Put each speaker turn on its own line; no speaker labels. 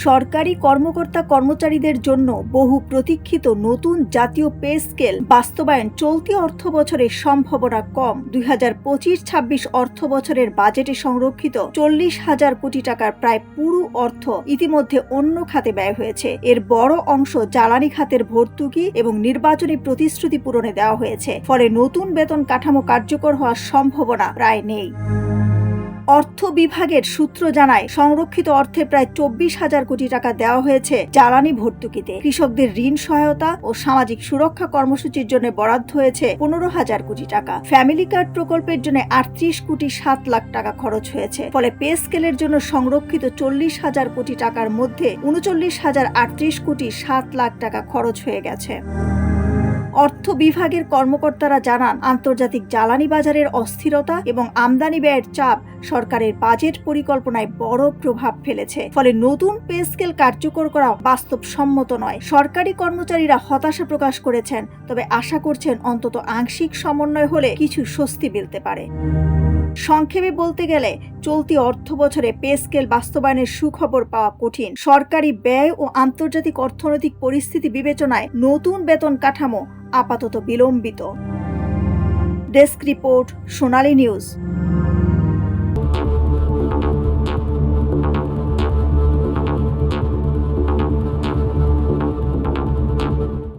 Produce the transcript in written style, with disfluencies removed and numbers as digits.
সরকারি কর্মকর্তা কর্মচারীদের জন্য বহু প্রতীক্ষিত নতুন জাতীয় পে স্কেল বাস্তবায়ন চলতি অর্থবছরে সম্ভাবনা কম। 2025-26 অর্থবছরের বাজেটে সংরক্ষিত 40,000 কোটি টাকার প্রায় পুরো অর্থ ইতিমধ্যে অন্য খাতে ব্যয় হয়েছে। এর বড় অংশ জ্বালানি খাতের ভর্তুকি এবং নির্বাচনী প্রতিশ্রুতি পূরণে দেওয়া হয়েছে, ফলে নতুন বেতন কাঠামো কার্যকর হওয়ার সম্ভাবনা প্রায় নেই। অর্থ বিভাগের সূত্র জানায়, সংরক্ষিত অর্থে প্রায় 24,000 কোটি টাকা দেওয়া হয়েছে জ্বালানি ভর্তুকিতে। কৃষকদের ঋণ সহায়তা ও সামাজিক সুরক্ষা কর্মসূচির জন্য বরাদ্দ হয়েছে 15,000 কোটি টাকা। ফ্যামিলি কার্ড প্রকল্পের জন্য 38,7,00,000 টাকা খরচ হয়েছে। ফলে পে স্কেলের জন্য সংরক্ষিত 40,000 কোটি টাকার মধ্যে 39,038,7,00,000 টাকা খরচ হয়ে গেছে। অর্থ বিভাগের কর্মকর্তারা জানান, আন্তর্জাতিক জ্বালানি বাজারের অস্থিরতা এবং আমদানি ব্যয়ের চাপ সরকারের বাজেট পরিকল্পনায় বড় প্রভাব ফেলেছে। ফলে নতুন পে স্কেল কার্যকর করা বাস্তবসম্মত নয়। সরকারি কর্মচারীরা হতাশা প্রকাশ করেছেন, তবে আশা করছেন অন্তত আংশিক সমন্বয় হলে কিছু স্বস্তি মিলতে পারে। সংক্ষেপে বলতে গেলে, চলতি অর্থ বছরে পে স্কেল বাস্তবায়নের সুখবর পাওয়া কঠিন। সরকারি ব্যয় ও আন্তর্জাতিক অর্থনৈতিক পরিস্থিতি বিবেচনায় নতুন বেতন কাঠামো আপাতত বিলম্বিত। ডেস্ক রিপোর্ট, সোনালী নিউজ।